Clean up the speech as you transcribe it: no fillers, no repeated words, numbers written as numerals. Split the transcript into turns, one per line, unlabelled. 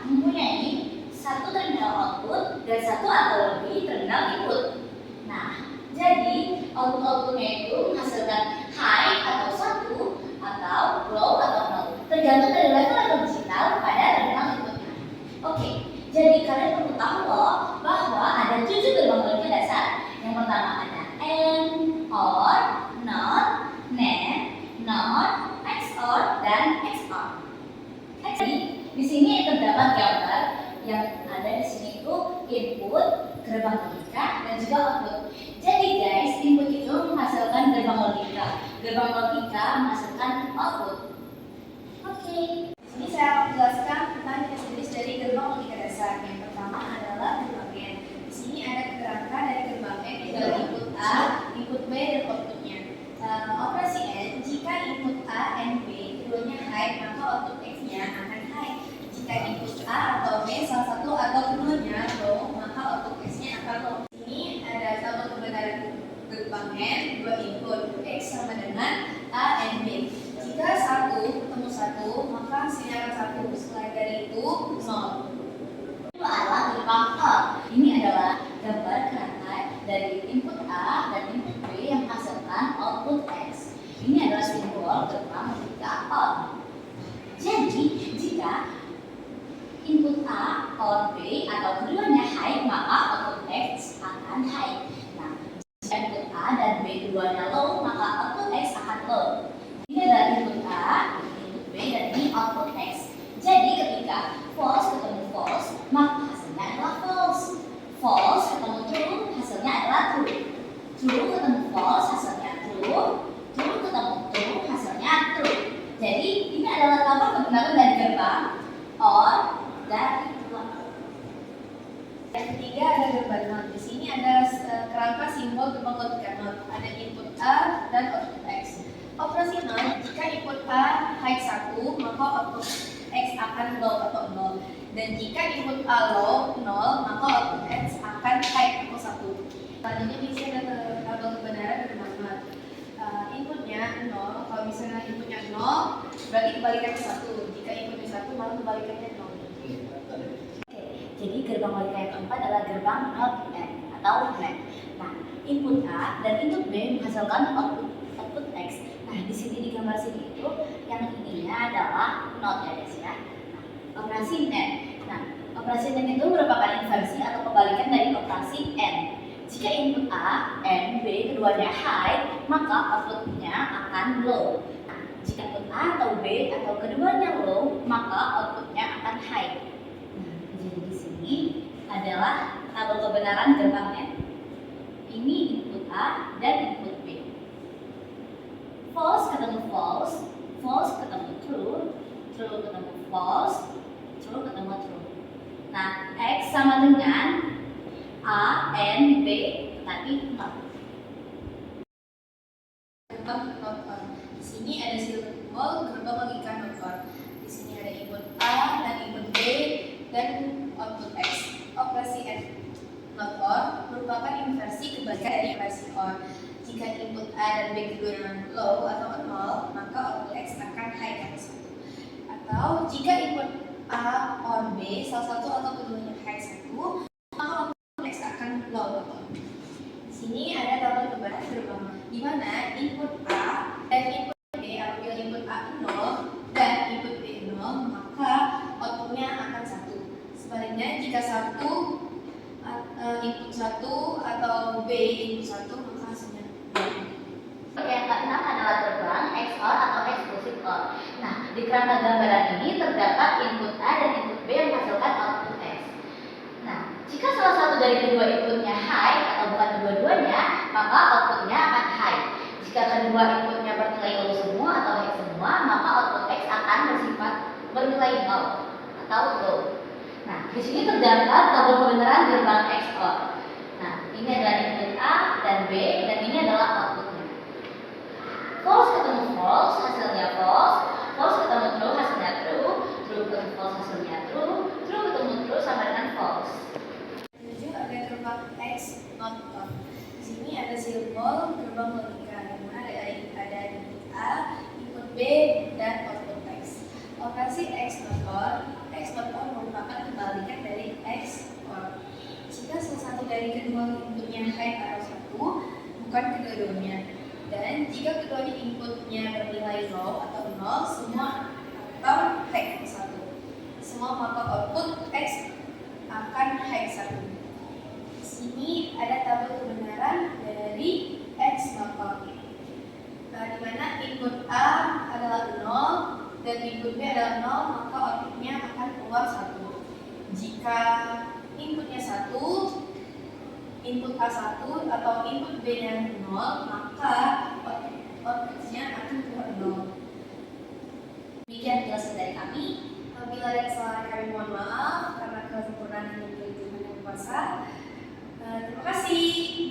mempunyai satu terminal output dan satu atau lebih terminal input. Nah, jadi output-outputnya itu menghasilkan high atau 1 atau low atau 0, tergantung dari level digital pada terminal inputnya. Oke, jadi kalian perlu tahu loh bahwa ada 7 gerbang logika dasar. Yang pertama ada AND, OR, NOT, NAND, NOR, XOR, dan XOR. Jadi di sini terdapat gambar yang ada di sini itu input, gerbang logika, dan juga output. Jadi guys, input itu menghasilkan gerbang logika menghasilkan output. Oke. Di sini saya akan menjelaskan tentang jenis-jenis dari gerbang logika dasar. Yang pertama adalah gerbang N. Di sini ada kerangka dari gerbang N yaitu input A, input B, dan outputnya. Operasi N, jika input A and B keduanya high, maka output X-nya akan high. Jika input A atau B salah satu atau keduanya low, maka output X-nya akan low. Ini ada tabel kebenaran gerbang N, dua input X sama dengan A and B. Jika 1 ketemu 1, maka hasilnya akan 1. Selain dari itu 0. Itu adalah gerbang OR. Ini adalah gambar kerangka dari input A dan input B yang menghasilkan output X. Ini adalah simbol gerbang logika OR. Jadi, jika input A or B atau keduanya high, maka output X akan high. Nah, jika input A dan B keduanya low, maka output X akan low. Ini adalah input A, input B, dan ini output X. Jadi ketika false ketemu false, maka hasilnya adalah false. False ketemu true, hasilnya adalah true. True ketemu false, hasilnya true. True ketemu true, hasilnya true. Jadi ini adalah tabel kebenaran dari gerbang OR dari dua. Yang ketiga ada gerbang NOT. Di sini ada kerangka simbol gerbang logika NOT. Ada input A dan output X. Operasi NOT, jika input A high 1, maka output X akan low atau 0. Dan jika input A low 0, maka output X akan high atau 1. Selanjutnya di sini ada tabel kebenaran gerbang NOT. Inputnya 0, kalau misalnya inputnya 0, berarti kebalikannya 1. Jika inputnya 1, maka kebalikannya 0. Jadi gerbang logika yang keempat adalah gerbang NOT AND atau NAND. Nah, input A dan input B menghasilkan output X. Nah, di sini di gambar sini itu yang ininya adalah NOT ya guys ya. Nah, operasi NAND. Nah, operasi NAND itu merupakan inversi atau kebalikan dari operasi AND. Jika input A and B keduanya high, maka outputnya akan low. Nah, jika input A atau B atau keduanya low, maka outputnya akan high. Nah, jadi di sini adalah tabel kebenaran gerbang NAND. Ini input A dan input B. False ketemu false, false ketemu true, true ketemu false, true ketemu true. Nah, X sama dengan A and B tapi not. Gerbang not on. Di sini ada simbol gerbang logika not on. Di sini ada input A dan input B dan output X. Operasi N not on merupakan inversi kebalikan dari operasi OR. Jika input A dan B keduanya low atau 0, maka output X akan high atau 1. Atau jika input A or B salah satu atau keduanya high 1, maka output X akan low atau 0. Di sini ada tabel kebenaran gerbang di mana input A dan input B, apabila input A 0 dan input B 0, maka outputnya akan 1. Sebaliknya jika input 1 atau B input 1, maka hasilnya. Yang keenam adalah gerbang XOR atau exclusive OR. Nah, di kerangka gambaran ini terdapat input A dan input B yang menghasilkan output X. Nah, jika salah satu dari kedua inputnya high atau bukan kedua-duanya, maka outputnya akan high. Jika kedua inputnya bernilai low semua atau high semua, maka output X akan bersifat bernilai 0 atau low. Nah, di sini terdapat tabel kebenaran gerbang XOR. Nah, ini adalah input A dan B, dan ini adalah outputnya. False ketemu false, hasilnya false. False ketemu true, hasilnya true. True ketemu false, hasilnya true. True ketemu true sama dengan false. Menuju ada gerbang X not on. Di sini ada simbol gerbang logika yang mana ada input A, input B, dan output X. Operasi X not on merupakan
keduanya. Dan jika keduanya inputnya bernilai 0 atau 0, semua atau hex 1. Semua maka output X akan hex 1. Di sini ada tabel kebenaran dari X maka di mana input A adalah 0 dan input B adalah 0, maka outputnya akan keluar 1. Jika inputnya 1, input A1 atau input B nya 0, maka outputnya akan keluar 0.
Demikian penjelasan dari kami.
Bila ada kesalahan kami mohon maaf karena kesempurnaan yang Tuhan yang kuasa. Terima kasih.